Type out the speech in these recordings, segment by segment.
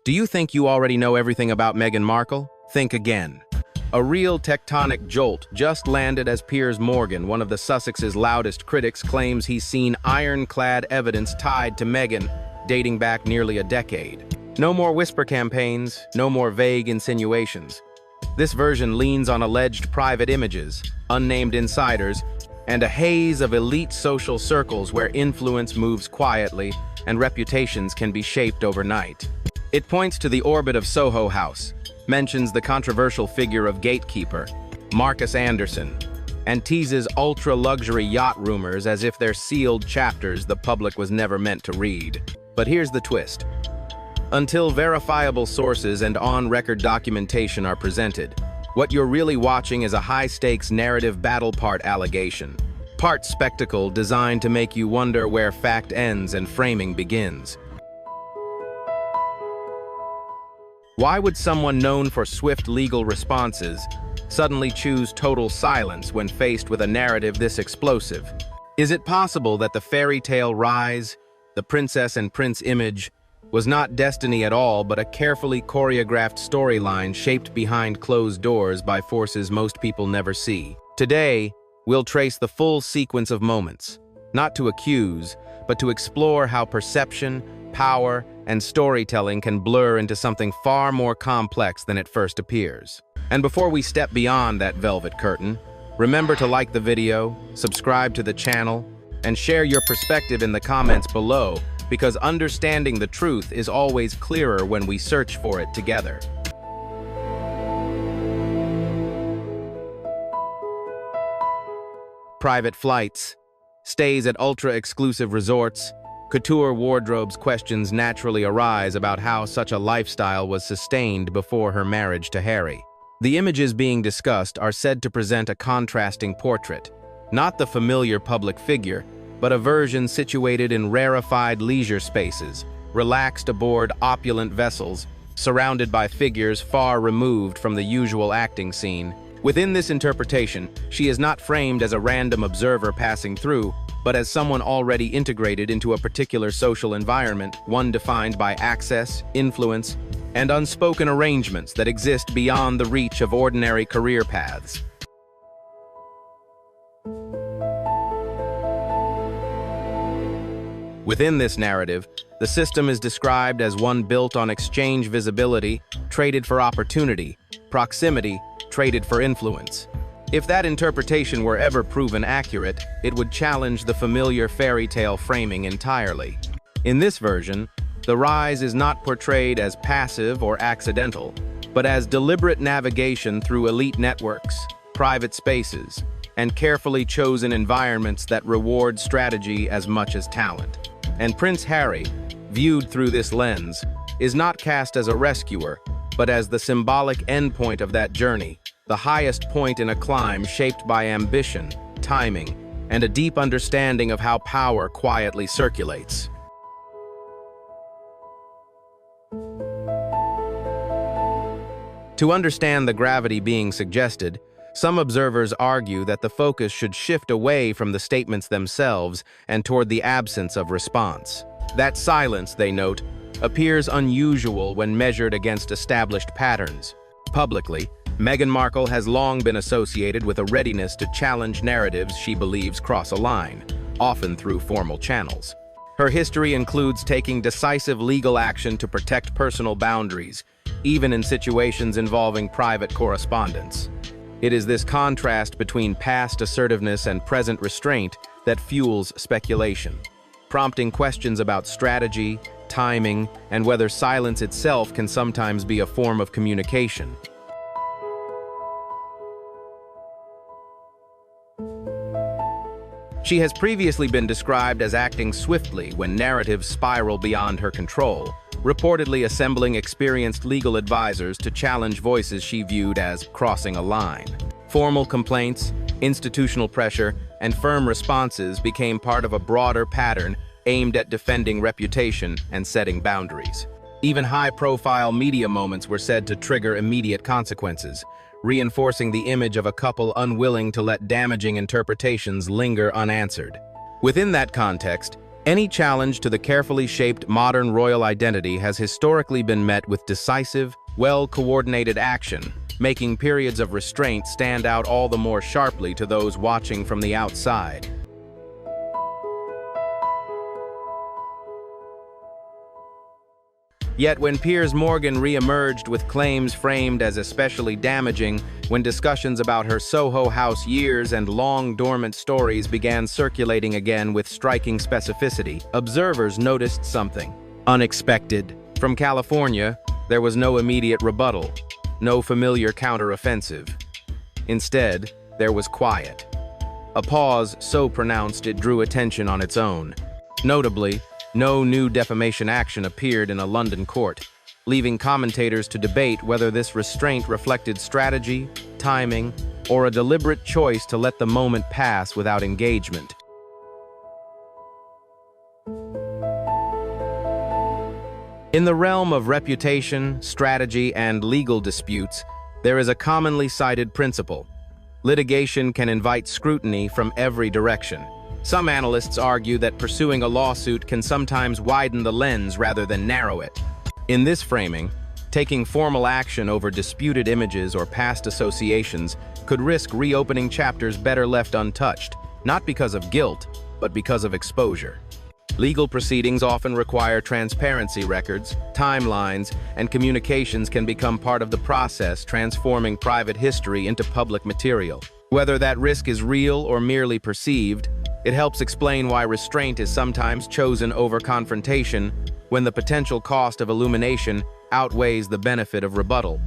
Do you think you already know everything about Meghan Markle? Think again. A real tectonic jolt just landed as Piers Morgan, one of the Sussex's loudest critics, claims he's seen ironclad evidence tied to Meghan, dating back nearly a decade. No more whisper campaigns, no more vague insinuations. This version leans on alleged private images, unnamed insiders, and a haze of elite social circles where influence moves quietly and reputations can be shaped overnight. It points to the orbit of Soho House, mentions the controversial figure of gatekeeper, Marcus Anderson, and teases ultra-luxury yacht rumors as if they're sealed chapters the public was never meant to read. But here's the twist. Until verifiable sources and on-record documentation are presented, what you're really watching is a high-stakes narrative battle, part allegation, part spectacle designed to make you wonder where fact ends and framing begins. Why would someone known for swift legal responses suddenly choose total silence when faced with a narrative this explosive? Is it possible that the fairy tale rise, the princess and prince image, was not destiny at all but a carefully choreographed storyline shaped behind closed doors by forces most people never see? Today, we'll trace the full sequence of moments, not to accuse, but to explore how perception, power, and storytelling can blur into something far more complex than it first appears. And before we step beyond that velvet curtain, remember to like the video, subscribe to the channel, and share your perspective in the comments below, because understanding the truth is always clearer when we search for it together. Private flights, stays at ultra-exclusive resorts, couture wardrobes. Questions naturally arise about how such a lifestyle was sustained before her marriage to Harry. The images being discussed are said to present a contrasting portrait, not the familiar public figure, but a version situated in rarefied leisure spaces, relaxed aboard opulent vessels, surrounded by figures far removed from the usual acting scene. Within this interpretation, she is not framed as a random observer passing through, but as someone already integrated into a particular social environment, one defined by access, influence, and unspoken arrangements that exist beyond the reach of ordinary career paths. Within this narrative, the system is described as one built on exchange visibility, traded for opportunity, proximity, traded for influence. If that interpretation were ever proven accurate, it would challenge the familiar fairy tale framing entirely. In this version, the rise is not portrayed as passive or accidental, but as deliberate navigation through elite networks, private spaces, and carefully chosen environments that reward strategy as much as talent. And Prince Harry, viewed through this lens, is not cast as a rescuer, but as the symbolic endpoint of that journey, the highest point in a climb shaped by ambition, timing, and a deep understanding of how power quietly circulates. To understand the gravity being suggested, some observers argue that the focus should shift away from the statements themselves and toward the absence of response. That silence, they note, appears unusual when measured against established patterns. Publicly, Meghan Markle has long been associated with a readiness to challenge narratives she believes cross a line, often through formal channels. Her history includes taking decisive legal action to protect personal boundaries, even in situations involving private correspondence. It is this contrast between past assertiveness and present restraint that fuels speculation, prompting questions about strategy, timing, and whether silence itself can sometimes be a form of communication. She has previously been described as acting swiftly when narratives spiral beyond her control, reportedly assembling experienced legal advisors to challenge voices she viewed as crossing a line. Formal complaints, institutional pressure, and firm responses became part of a broader pattern aimed at defending reputation and setting boundaries. Even high-profile media moments were said to trigger immediate consequences, reinforcing the image of a couple unwilling to let damaging interpretations linger unanswered. Within that context, Any challenge to the carefully shaped modern royal identity has historically been met with decisive, well-coordinated action, making periods of restraint stand out all the more sharply to those watching from the outside. Yet when Piers Morgan re-emerged with claims framed as especially damaging, when discussions about her Soho House years and long-dormant stories began circulating again with striking specificity, observers noticed something unexpected. From California, there was no immediate rebuttal, no familiar counter-offensive. Instead, there was quiet. A pause so pronounced it drew attention on its own. Notably, no new defamation action appeared in a London court, leaving commentators to debate whether this restraint reflected strategy, timing, or a deliberate choice to let the moment pass without engagement. In the realm of reputation, strategy, and legal disputes, there is a commonly cited principle. Litigation can invite scrutiny from every direction. Some analysts argue that pursuing a lawsuit can sometimes widen the lens rather than narrow it. In this framing, taking formal action over disputed images or past associations could risk reopening chapters better left untouched, not because of guilt, but because of exposure. Legal proceedings often require transparency. Records, timelines, and communications can become part of the process, transforming private history into public material. Whether that risk is real or merely perceived, it helps explain why restraint is sometimes chosen over confrontation when the potential cost of illumination outweighs the benefit of rebuttal.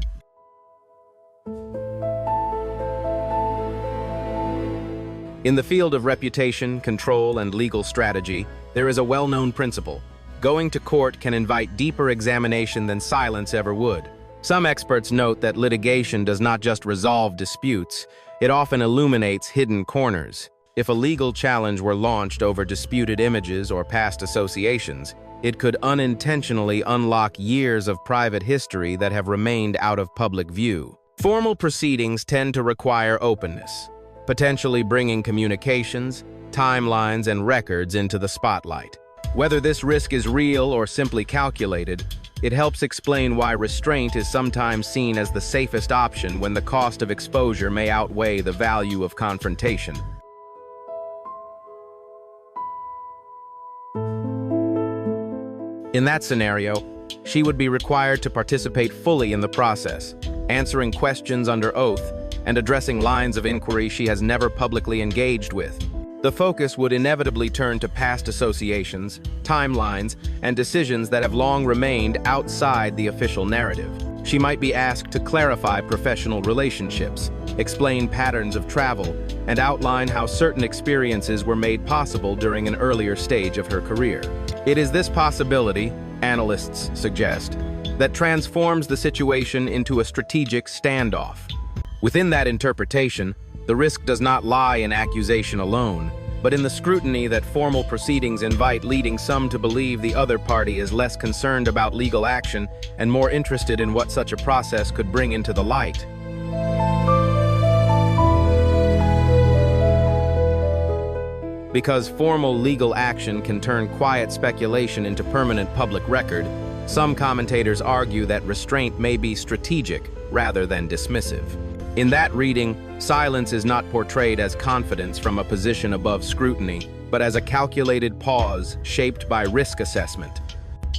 In the field of reputation, control, and legal strategy, there is a well-known principle. Going to court can invite deeper examination than silence ever would. Some experts note that litigation does not just resolve disputes, it often illuminates hidden corners. If a legal challenge were launched over disputed images or past associations, it could unintentionally unlock years of private history that have remained out of public view. Formal proceedings tend to require openness, potentially bringing communications, timelines, and records into the spotlight. Whether this risk is real or simply calculated, it helps explain why restraint is sometimes seen as the safest option when the cost of exposure may outweigh the value of confrontation. In that scenario, she would be required to participate fully in the process, answering questions under oath and addressing lines of inquiry she has never publicly engaged with. The focus would inevitably turn to past associations, timelines, and decisions that have long remained outside the official narrative. She might be asked to clarify professional relationships, explain patterns of travel, and outline how certain experiences were made possible during an earlier stage of her career. It is this possibility, analysts suggest, that transforms the situation into a strategic standoff. Within that interpretation, the risk does not lie in accusation alone, but in the scrutiny that formal proceedings invite, leading some to believe the other party is less concerned about legal action and more interested in what such a process could bring into the light. Because formal legal action can turn quiet speculation into permanent public record, some commentators argue that restraint may be strategic rather than dismissive. In that reading, silence is not portrayed as confidence from a position above scrutiny, but as a calculated pause shaped by risk assessment.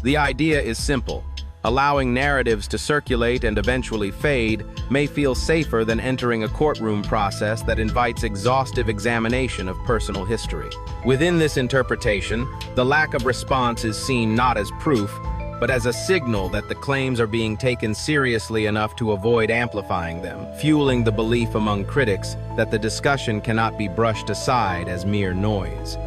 The idea is simple. Allowing narratives to circulate and eventually fade may feel safer than entering a courtroom process that invites exhaustive examination of personal history. Within this interpretation, the lack of response is seen not as proof, but as a signal that the claims are being taken seriously enough to avoid amplifying them, fueling the belief among critics that the discussion cannot be brushed aside as mere noise.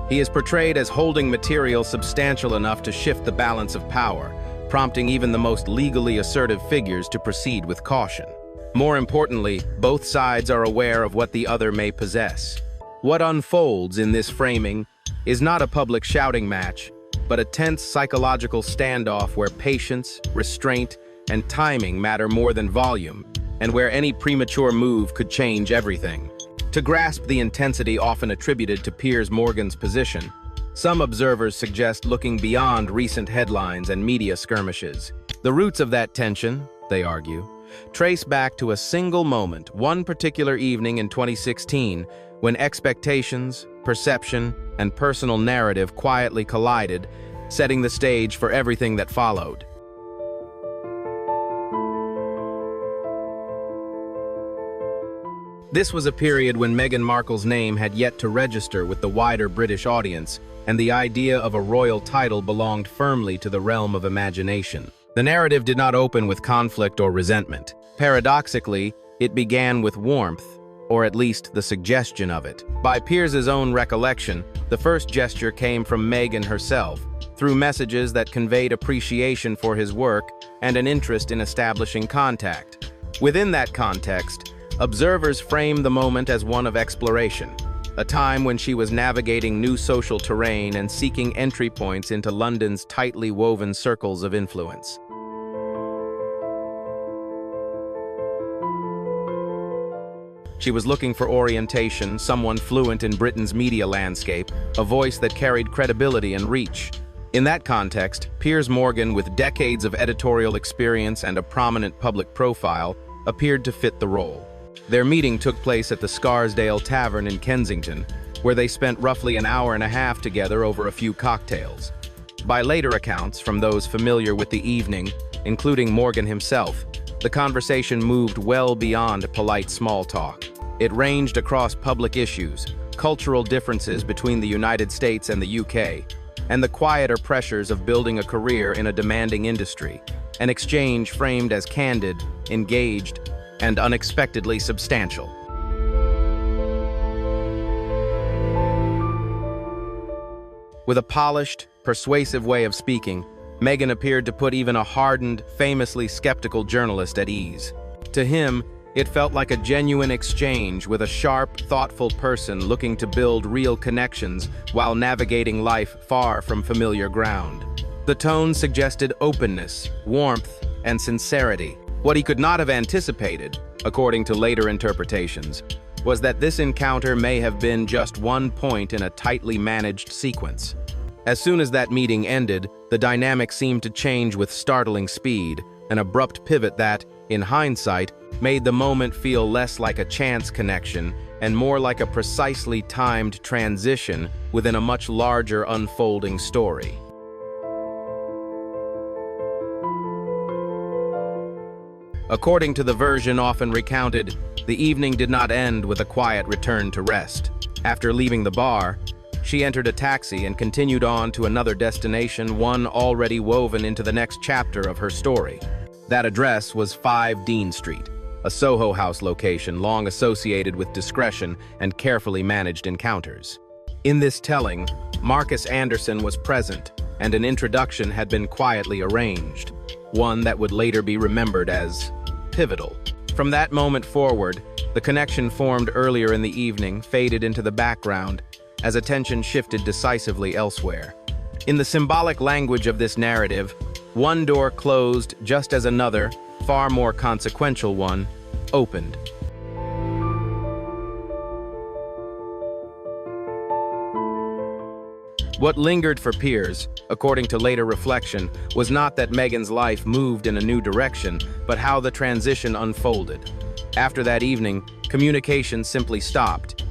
He is portrayed as holding material substantial enough to shift the balance of power, prompting even the most legally assertive figures to proceed with caution. More importantly, both sides are aware of what the other may possess. What unfolds in this framing is not a public shouting match, but a tense psychological standoff where patience, restraint, and timing matter more than volume, and where any premature move could change everything. To grasp the intensity often attributed to Piers Morgan's position, some observers suggest looking beyond recent headlines and media skirmishes. The roots of that tension, they argue, trace back to a single moment, one particular evening in 2016, when expectations, perception, and personal narrative quietly collided, setting the stage for everything that followed. This was a period when Meghan Markle's name had yet to register with the wider British audience, and the idea of a royal title belonged firmly to the realm of imagination. The narrative did not open with conflict or resentment. Paradoxically, it began with warmth, or at least the suggestion of it. By Piers's own recollection, the first gesture came from Meghan herself, through messages that conveyed appreciation for his work and an interest in establishing contact. Within that context, observers frame the moment as one of exploration, a time when she was navigating new social terrain and seeking entry points into London's tightly woven circles of influence. She was looking for orientation, someone fluent in Britain's media landscape, a voice that carried credibility and reach. In that context, Piers Morgan, with decades of editorial experience and a prominent public profile, appeared to fit the role. Their meeting took place at the Scarsdale Tavern in Kensington, where they spent roughly an hour and a half together over a few cocktails. By later accounts from those familiar with the evening, including Morgan himself, the conversation moved well beyond polite small talk. It ranged across public issues, cultural differences between the United States and the UK, and the quieter pressures of building a career in a demanding industry, an exchange framed as candid, engaged, and unexpectedly substantial. With a polished, persuasive way of speaking, Meghan appeared to put even a hardened, famously skeptical journalist at ease. To him, it felt like a genuine exchange with a sharp, thoughtful person looking to build real connections while navigating life far from familiar ground. The tone suggested openness, warmth, and sincerity. What he could not have anticipated, according to later interpretations, was that this encounter may have been just one point in a tightly managed sequence. As soon as that meeting ended, the dynamic seemed to change with startling speed, an abrupt pivot that, in hindsight, made the moment feel less like a chance connection and more like a precisely timed transition within a much larger unfolding story. According to the version often recounted, the evening did not end with a quiet return to rest. After leaving the bar, she entered a taxi and continued on to another destination, one already woven into the next chapter of her story. That address was 5 Dean Street, a Soho House location long associated with discretion and carefully managed encounters. In this telling, Marcus Anderson was present, and an introduction had been quietly arranged, one that would later be remembered as pivotal. From that moment forward, the connection formed earlier in the evening faded into the background as attention shifted decisively elsewhere. In the symbolic language of this narrative, one door closed just as another, far more consequential one, opened. What lingered for Piers, according to later reflection, was not that Meghan's life moved in a new direction, but how the transition unfolded. After that evening, communication simply stopped.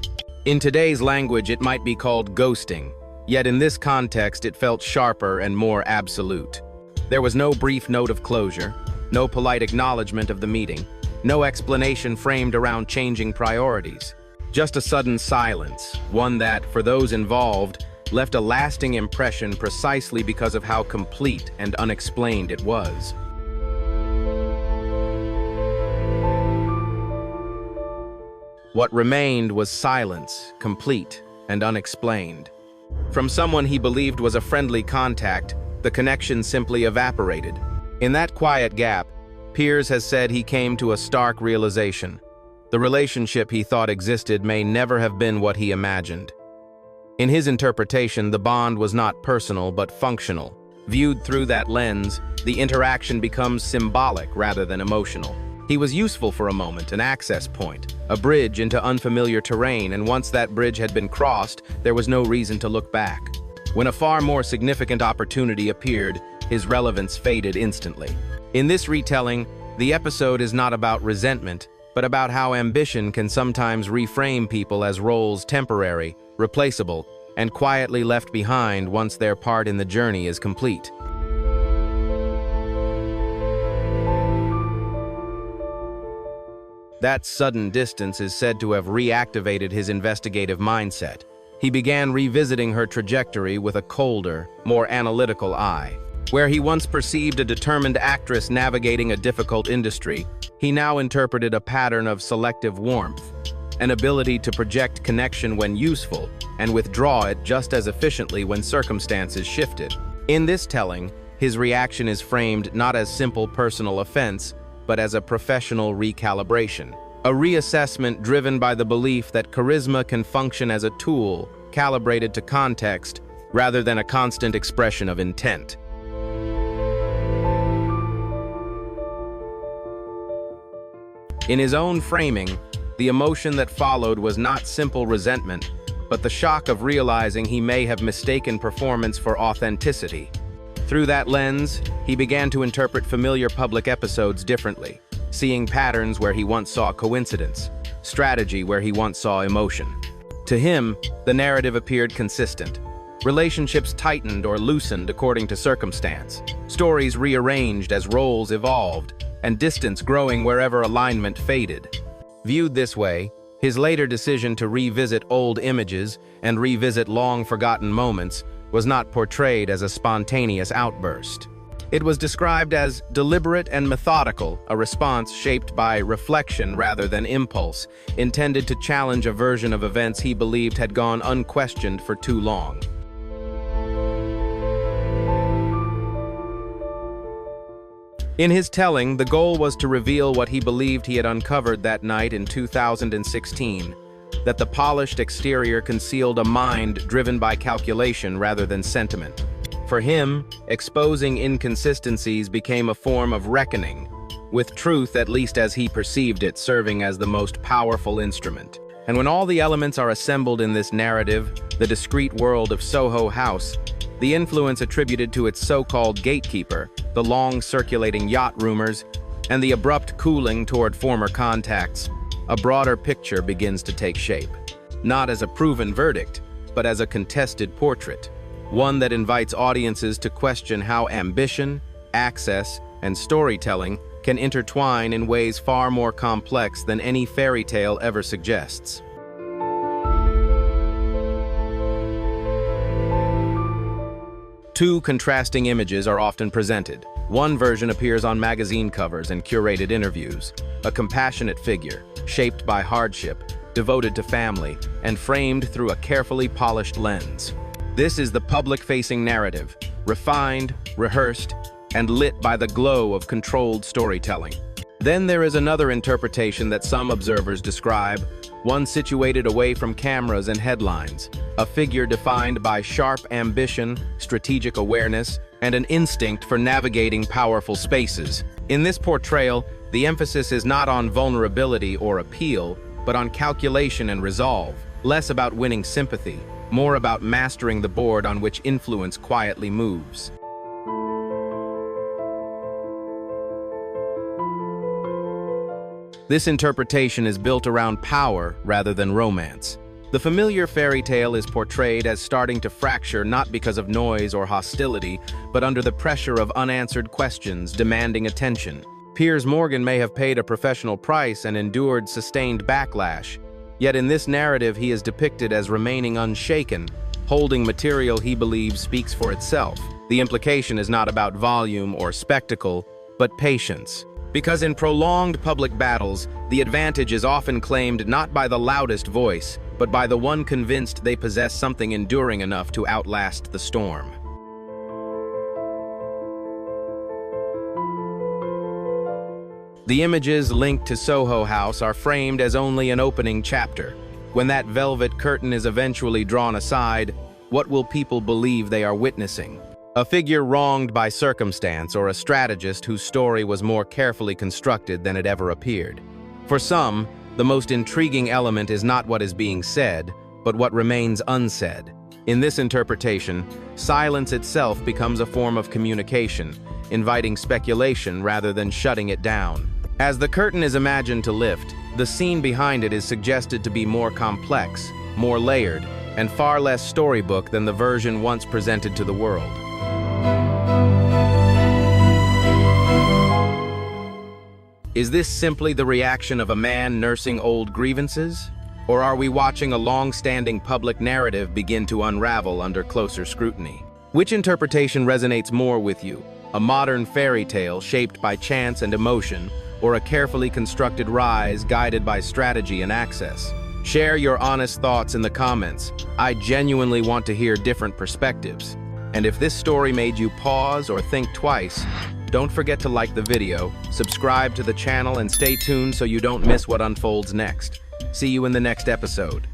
In today's language, it might be called ghosting, yet in this context, it felt sharper and more absolute. There was no brief note of closure, no polite acknowledgement of the meeting, no explanation framed around changing priorities. Just a sudden silence, one that, for those involved, left a lasting impression precisely because of how complete and unexplained it was. What remained was silence, complete and unexplained. From someone he believed was a friendly contact, the connection simply evaporated. In that quiet gap, Piers has said he came to a stark realization. The relationship he thought existed may never have been what he imagined. In his interpretation, the bond was not personal but functional. Viewed through that lens, the interaction becomes symbolic rather than emotional. He was useful for a moment, an access point, a bridge into unfamiliar terrain, and once that bridge had been crossed, there was no reason to look back. When a far more significant opportunity appeared, his relevance faded instantly. In this retelling, the episode is not about resentment, but about how ambition can sometimes reframe people as roles temporary, replaceable, and quietly left behind once their part in the journey is complete. That sudden distance is said to have reactivated his investigative mindset. He began revisiting her trajectory with a colder, more analytical eye. Where he once perceived a determined actress navigating a difficult industry, he now interpreted a pattern of selective warmth, an ability to project connection when useful and withdraw it just as efficiently when circumstances shifted. In this telling, his reaction is framed not as simple personal offense, but as a professional recalibration, a reassessment driven by the belief that charisma can function as a tool calibrated to context rather than a constant expression of intent. In his own framing, the emotion that followed was not simple resentment, but the shock of realizing he may have mistaken performance for authenticity. Through that lens, he began to interpret familiar public episodes differently, seeing patterns where he once saw coincidence, strategy where he once saw emotion. To him, the narrative appeared consistent. Relationships tightened or loosened according to circumstance, stories rearranged as roles evolved, and distance growing wherever alignment faded. Viewed this way, his later decision to revisit old images and revisit long-forgotten moments was not portrayed as a spontaneous outburst. It was described as deliberate and methodical, a response shaped by reflection rather than impulse, intended to challenge a version of events he believed had gone unquestioned for too long. In his telling, the goal was to reveal what he believed he had uncovered that night in 2016, that the polished exterior concealed a mind driven by calculation rather than sentiment. For him, exposing inconsistencies became a form of reckoning, with truth, at least as he perceived it, serving as the most powerful instrument. And when all the elements are assembled in this narrative, the discrete world of Soho House, the influence attributed to its so-called gatekeeper, the long-circulating yacht rumors, and the abrupt cooling toward former contacts, a broader picture begins to take shape. Not as a proven verdict, but as a contested portrait, one that invites audiences to question how ambition, access, and storytelling can intertwine in ways far more complex than any fairy tale ever suggests. Two contrasting images are often presented. One version appears on magazine covers and curated interviews, a compassionate figure, shaped by hardship, devoted to family, and framed through a carefully polished lens. This is the public-facing narrative, refined, rehearsed, and lit by the glow of controlled storytelling. Then there is another interpretation that some observers describe, one situated away from cameras and headlines, a figure defined by sharp ambition, strategic awareness, and an instinct for navigating powerful spaces. In this portrayal, the emphasis is not on vulnerability or appeal, but on calculation and resolve, less about winning sympathy, more about mastering the board on which influence quietly moves. This interpretation is built around power rather than romance. The familiar fairy tale is portrayed as starting to fracture not because of noise or hostility, but under the pressure of unanswered questions demanding attention. Piers Morgan may have paid a professional price and endured sustained backlash, yet in this narrative he is depicted as remaining unshaken, holding material he believes speaks for itself. The implication is not about volume or spectacle, but patience. Because in prolonged public battles, the advantage is often claimed not by the loudest voice, but by the one convinced they possess something enduring enough to outlast the storm. The images linked to Soho House are framed as only an opening chapter. When that velvet curtain is eventually drawn aside, what will people believe they are witnessing? A figure wronged by circumstance or a strategist whose story was more carefully constructed than it ever appeared. For some, the most intriguing element is not what is being said, but what remains unsaid. In this interpretation, silence itself becomes a form of communication, inviting speculation rather than shutting it down. As the curtain is imagined to lift, the scene behind it is suggested to be more complex, more layered, and far less storybook than the version once presented to the world. Is this simply the reaction of a man nursing old grievances? Or are we watching a long-standing public narrative begin to unravel under closer scrutiny? Which interpretation resonates more with you? A modern fairy tale shaped by chance and emotion, or a carefully constructed rise guided by strategy and access? Share your honest thoughts in the comments. I genuinely want to hear different perspectives. And if this story made you pause or think twice, don't forget to like the video, subscribe to the channel, and stay tuned so you don't miss what unfolds next. See you in the next episode.